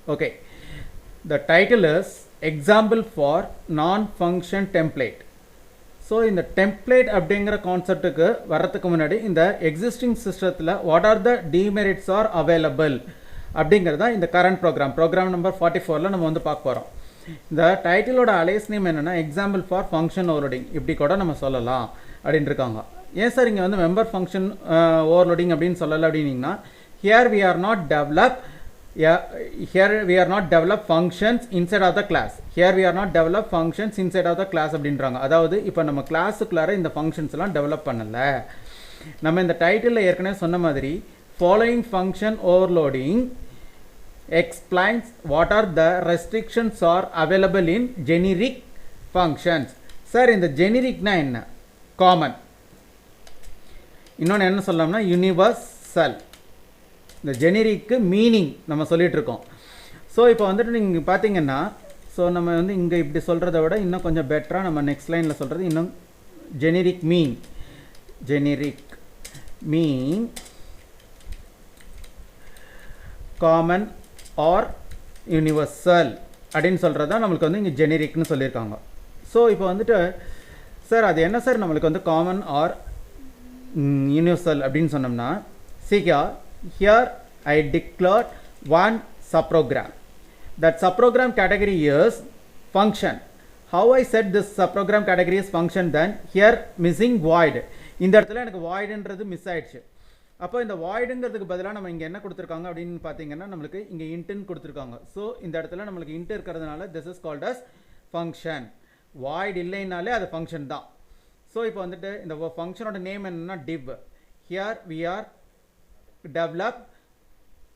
Okay, the title is Example for Non-Function Template. So இந்த template அப்படிங்கிற கான்செப்ட்டுக்கு வரத்துக்கு முன்னாடி இந்த எக்ஸிஸ்டிங் சிஸ்டத்தில் what are the demerits are available அப்படிங்கிறது தான் இந்த கரண்ட் ப்ரோக்ராம் நம்பர் 44 நம்ம வந்து பார்க்க போகிறோம். இந்த டைட்டிலோட அலைஸ் நேம் என்னென்னா எக்ஸாம்பிள் ஃபார் ஃபங்க்ஷன் ஓவர்லோடிங் இப்படி கூட நம்ம சொல்லலாம் அப்படின்னு இருக்காங்க. ஏன் சார் இங்கே வந்து மெம்பர் ஃபங்க்ஷன் ஓவர்லோடிங் அப்படின்னு சொல்லலை அப்படின்னீங்கன்னா here we are not develop here we are not develop functions inside of the class. Here we are not develop functions inside of the class அப்படின்றாங்க. அதாவது இப்போ நம்ம கிளாஸுக்குள்ளார இந்த ஃபங்க்ஷன்ஸ்லாம் டெவலப் பண்ணலை. நம்ம இந்த டைட்டிலில் ஏற்கனவே சொன்ன மாதிரி following function overloading explains what are the restrictions are available in generic functions. Sir இந்த ஜெனரிக்னா என்ன? காமன். இன்னொன்று என்ன சொல்லலாம்னா யூனிவர்சல். இந்த ஜெனரிக்கு மீனிங் நம்ம சொல்லிகிட்டு இருக்கோம். ஸோ இப்போ வந்துட்டு நீங்கள் பார்த்தீங்கன்னா ஸோ நம்ம வந்து இங்கே இப்படி சொல்கிறத விட இன்னும் கொஞ்சம் பெட்டராக நம்ம நெக்ஸ்ட் லைனில் சொல்கிறது இன்னும் ஜெனரிக் மீன் காமன் ஆர் யூனிவர்சல் அப்படின்னு சொல்கிறது தான் நம்மளுக்கு வந்து இங்கே ஜெனரிக்னு சொல்லியிருக்காங்க. ஸோ இப்போ வந்துட்டு சார் அது என்ன சார் நம்மளுக்கு வந்து காமன் ஆர் யூனிவர்சல் அப்படின்னு சொன்னோம்னா சீக்கியா here I declared one subprogram. That subprogram category is function. How I said this subprogram category is function, then here missing void. இந்த இடத்துல எனக்கு voidன்றது மிஸ் ஆயிடுச்சு. அப்போ இந்த voidங்கிறதுக்கு பதிலாக நம்ம இங்கே என்ன கொடுத்துருக்காங்க அப்படின்னு பார்த்தீங்கன்னா நம்மளுக்கு இங்கே இன்ட்னு கொடுத்துருக்காங்க. ஸோ இந்த இடத்துல நம்மளுக்கு இன்ட் இருக்கிறதுனால this is called as function. void இல்லைனாலே அது function தான். ஸோ இப்போ வந்துட்டு இந்த ஃபங்க்ஷனோட நேம் என்னன்னா div. Here we are develop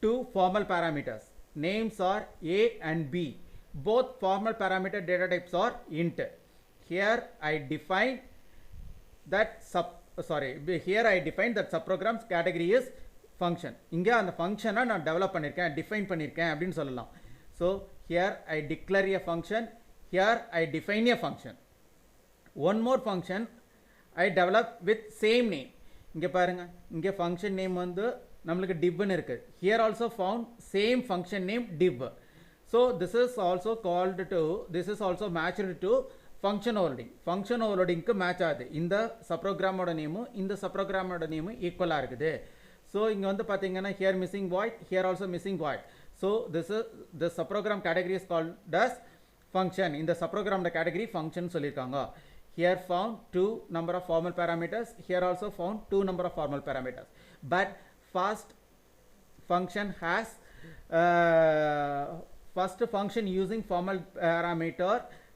two formal parameters. Names are a and b. Both formal parameter data types are int. Here I define that subprogram category is function. இங்கே அந்த ஃபங்க்ஷனை நான் develop பண்ணியிருக்கேன், define பண்ணியிருக்கேன் அப்படின்னு சொல்லலாம். So here I declare a function, here I define a function. One more function I develop with same name. இங்கே பாருங்கள், இங்கே ஃபங்க்ஷன் நேம் வந்து நம்மளுக்கு divன்னு இருக்குது. Here also found same function name div. So this is also matched to function overloading. Function overloadingக்கு match ஆகுது. இந்த சப்ரோக்ராமோட நேமும் இந்த சப்ரோக்ராமோட நேமும் ஈக்குவலாக இருக்குது. ஸோ இங்கே வந்து பார்த்தீங்கன்னா here missing void, here also missing void. So the subprogram category is called as function. இந்த சப்ரோக்ராமோட கேட்டகரி ஃபங்க்ஷன் சொல்லியிருக்காங்க. Here found 2 number of formal parameters. Here also found 2 number of formal parameters. But first function has first function using formal parameter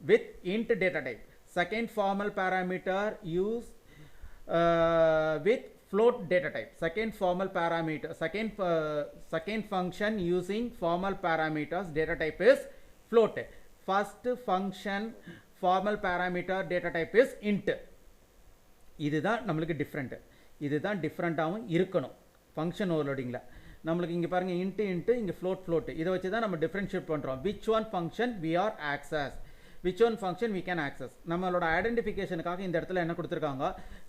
with int data type. Second formal parameter use with float data type. Second function using formal parameters data type is float. First function formal parameter data type is int. இதுதான் நம்மளுக்கு different. இதுதான் டிஃப்ரெண்ட்டாகவும் இருக்கணும் function ஓவர்லோடிங்கில். நம்மளுக்கு இங்கே பாருங்கள் into இங்கே float இதை வச்சு தான் நம்ம டிஃப்ரென்ஷியேட் பண்ணுறோம். Which one function we are access, which one function we can access. நம்மளோட ஐடென்டிஃபிகேஷனுக்காக இந்த இடத்துல என்ன கொடுத்துருக்காங்க,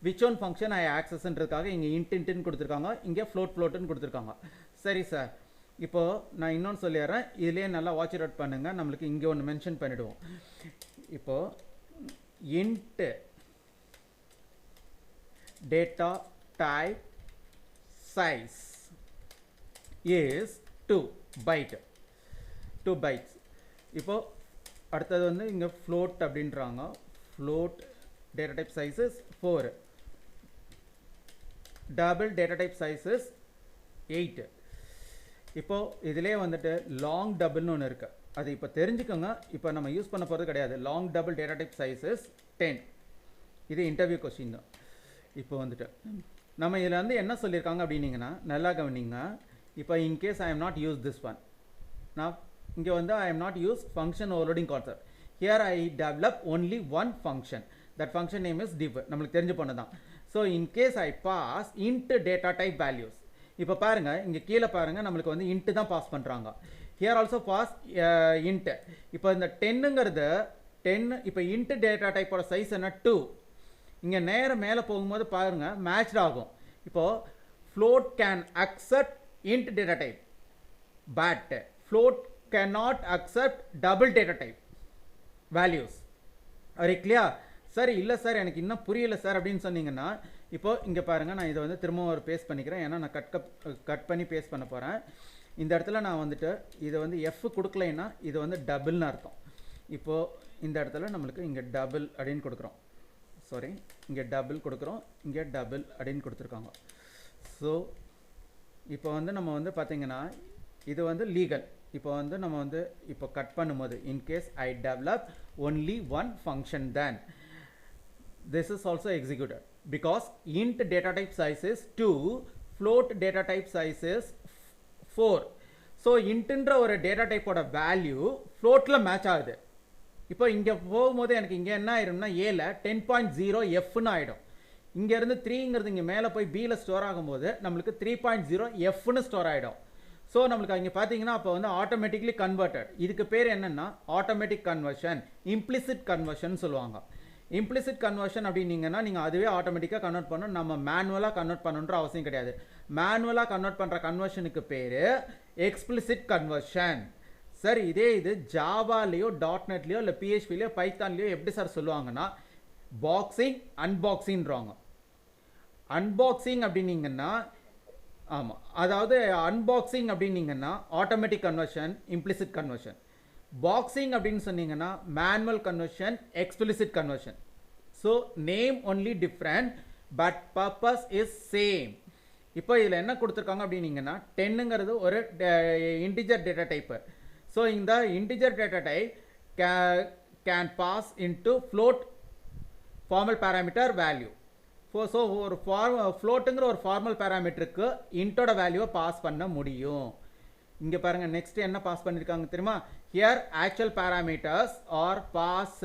விச் ஒன் ஃபங்க்ஷன் ஐ ஆக்சஸ்ன்றதுக்காக இங்கே இன்ட்டுன்னு கொடுத்துருக்காங்க, இங்கே ஃப்ளோட்டுன்னு கொடுத்துருக்காங்க. சரி சார், இப்போது நான் இன்னொன்று சொல்லிடுறேன், இதுலேயே நல்லா வாட்ச் இட் அவுட் பண்ணுங்கள். நம்மளுக்கு இங்கே ஒன்று மென்ஷன் பண்ணிவிடுவோம். இப்போது int data type size is 2 bytes. இப்போ அடுத்தது வந்து இங்கே float அப்படின்றாங்க. float data type size is 4. double data type size is 8. இப்போ இதிலே வந்துட்டு லாங் டபுள்னு ஒன்று இருக்குது. அது இப்போ தெரிஞ்சுக்கோங்க. இப்போ நம்ம யூஸ் பண்ண போகிறது கிடையாது. Long double data type sizes 10. இது இன்டர்வியூ கொஸ்டின் தான். இப்போ வந்துட்டு நம்ம இதில் வந்து என்ன சொல்லியிருக்காங்க அப்படின்னீங்கன்னா நல்லா கவனிங்க. இப்போ in case I am not use this one, நான் இங்கே வந்து I am not use function overloading concept. Here I develop only one function. That function name is div. நம்மளுக்கு தெரிஞ்சு பண்ண தான். So in case I pass int data type values. இப்போ பாருங்கள், இங்கே கீழே பாருங்கள், நம்மளுக்கு வந்து இன்ட்டு தான் பாஸ் பண்ணுறாங்க. here also pass int. இப்போ இந்த 10ங்கிறது 10. இப்போ int டேட்டா டைப்போட சைஸ் என்ன 2. இங்கே நேரம் மேலே போகும்போது பாருங்கள் மேட்ச்ட் ஆகும். இப்போது float can accept int data type, but float cannot accept double data type values. Are you clear? Sir இல்லை சார் எனக்கு இன்னும் புரியல சார் அப்படின்னு சொன்னீங்கன்னா இப்போ இங்கே பாருங்கள், நான் இதை வந்து திரும்ப ஒரு பேஸ்ட் பண்ணிக்கிறேன். ஏன்னா நான் கட் பண்ணி பேஸ்ட் பண்ண போகிறேன். இந்த இடத்துல நான் வந்துட்டு இதை வந்து எஃப் கொடுக்கலைன்னா இது வந்து டபுள்னு அர்த்தம். இப்போது இந்த இடத்துல நம்மளுக்கு இங்கே டபுள் அப்படின்னு கொடுக்குறோம். சாரி, இங்கே டபுள் கொடுக்குறோம், இங்கே டபுள் அப்படின்னு கொடுத்துருக்காங்க. ஸோ இப்போ வந்து நம்ம வந்து பார்த்திங்கன்னா இது வந்து லீகல். இப்போ வந்து நம்ம வந்து இப்போ கட் பண்ணும்போது in case I develop only one function then this is also executed because int data type size is 2, float data type size is 4. so intன்ற ஒரு data type ஓட வேல்யூ floatல மேட்ச் ஆகுது. இப்போ இங்கே போகும்போது எனக்கு இங்கே என்ன ஆயிரும்னா ஏல 10.0 எஃப்னு ஆகிடும். இங்கேருந்து 3ங்கிறது இங்கே மேலே போய் பியில் ஸ்டோர் ஆகும்போது நம்மளுக்கு 3.0 எஃப்னு ஸ்டோர் ஆகிடும். ஸோ நம்மளுக்கு அங்கே பார்த்தீங்கன்னா அப்போ வந்து ஆட்டோமேட்டிக்லி கன்வெர்ட்டட். இதுக்கு பேர் என்னென்னா ஆட்டோமேட்டிக் கன்வர்ஷன், இம்ப்ளிசிட் கன்வர்ஷன் சொல்லுவாங்க. இம்ப்ளிசிட் கன்வர்ஷன் அப்படின்னீங்கன்னா நீங்கள் அதுவே ஆட்டோமேட்டிக்காக கன்வெர்ட் பண்ணணும், நம்ம மேனுவலாக கன்வெர்ட் பண்ணணுன்ற அவசியம் கிடையாது. மேனுவலாக கன்வெர்ட் பண்ணுற கன்வர்ஷனுக்கு பேர் எக்ஸ்பிளிசிட் கன்வர்ஷன். சார் இதே இது ஜாவாலேயோ டாட்நெட்லேயோ இல்லை பிஹெச்பிலையோ பைத்தான்லேயோ எப்படி சார் சொல்லுவாங்கன்னா பாக்ஸிங் அன்பாக்ஸிங்கிறாங்க. அன்பாக்ஸிங் அப்படின்னீங்கன்னா ஆமாம், அதாவது அன்பாக்ஸிங் அப்படின்னீங்கன்னா automatic conversion, implicit conversion. Boxing அப்படின்னு சொன்னீங்கன்னா manual conversion, explicit conversion. So name only different but purpose is same. இப்போ இதில் என்ன கொடுத்துருக்காங்க அப்படின்னீங்கன்னா 10ங்கிறது ஒரு இன்டிஜர் டேட்டா டைப்பு. ஸோ இந்த integer data type can pass into float formal parameter value. So ஒரு ஃப்ளோட்டுங்கிற ஒரு ஃபார்மல் பேராமீட்டருக்கு இன்ட்டோட வேல்யூவை பாஸ் பண்ண முடியும். இங்கே பாருங்கள் நெக்ஸ்ட் என்ன பாஸ் பண்ணியிருக்காங்க தெரியுமா? Here actual parameters are pass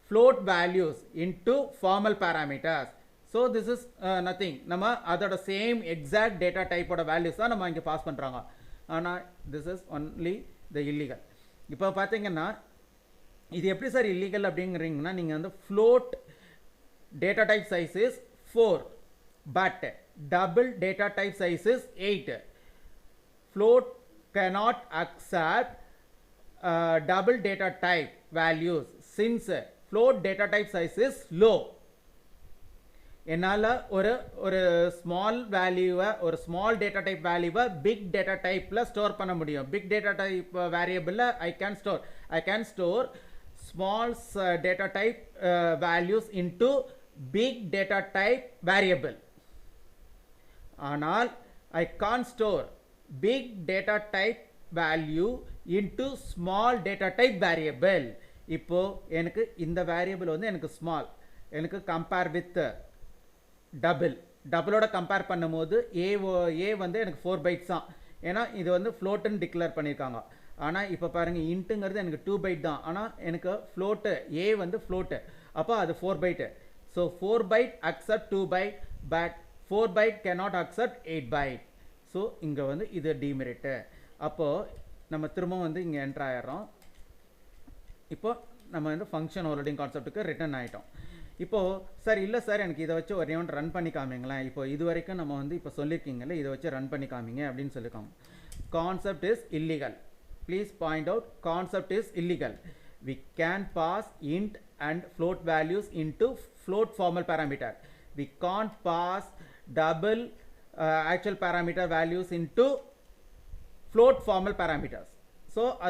float values into formal parameters. So this is nothing, நம்ம அதோட சேம் எக்ஸாக்ட் டேட்டா டைப்போட வேல்யூஸ் தான் நம்ம இங்கே பாஸ் பண்ணுறாங்க. ஆனால் this is only the illegal. இப்போ பார்த்தீங்கன்னா இது எப்படி சார் இல்லீகல் அப்படிங்கிறீங்கன்னா நீங்கள் வந்து float data type size is 4 but double data type size is 8. Float cannot accept double data type values since float data type size is low. என்னால் ஒரு small வேல்யூவை, ஒரு ஸ்மால் டேட்டா டைப் வேல்யூவை big data டைப்பில் store பண்ண முடியும். Big data type வேரியபிளில் I can store small data type values into big data type variable. ஆனால் I can't store big data type value into small data type variable. இப்போ எனக்கு இந்த variable வந்து எனக்கு ஸ்மால், எனக்கு கம்பேர் வித் டபுளோட கம்பேர் பண்ணும்போது ஏ வந்து எனக்கு 4 பைட்ஸ் தான். ஏன்னா இது வந்து ஃப்ளோட்டுன்னு டிக்ளேர் பண்ணியிருக்காங்க. ஆனால் இப்போ பாருங்கள் இன்ட்டுங்கிறது எனக்கு 2 பைட் தான். ஆனால் எனக்கு ஃப்ளோட்டு ஏ வந்து ஃப்ளோட்டு, அப்போ அது 4 byte. So 4 byte accept 2 byte but 4 byte cannot accept 8 byte. So இங்கே வந்து இது டிமெரிட்டு. அப்போது நம்ம திரும்ப வந்து இங்கே என்ட்ரு ஆயிடுறோம். இப்போ நம்ம வந்து ஃபங்க்ஷன் ஓவர்லோடிங் கான்செப்ட்டுக்கு ரிட்டர்ன் ஆகிட்டோம். இப்போது சார் இல்லை சார் எனக்கு இதை வச்சு ஒரே ஒன்று ரன் பண்ணி காமிங்களேன். இப்போ இது வரைக்கும் நம்ம வந்து இப்போ சொல்லியிருக்கீங்களே இதை வச்சு ரன் பண்ணி காமிங்க அப்படின்னு சொல்லியிருக்காங்க. Concept is illegal. Please point out, concept is illegal. We can pass int and float values into float formal parameter. We can't pass double actual parameter values into float formal parameters. So அது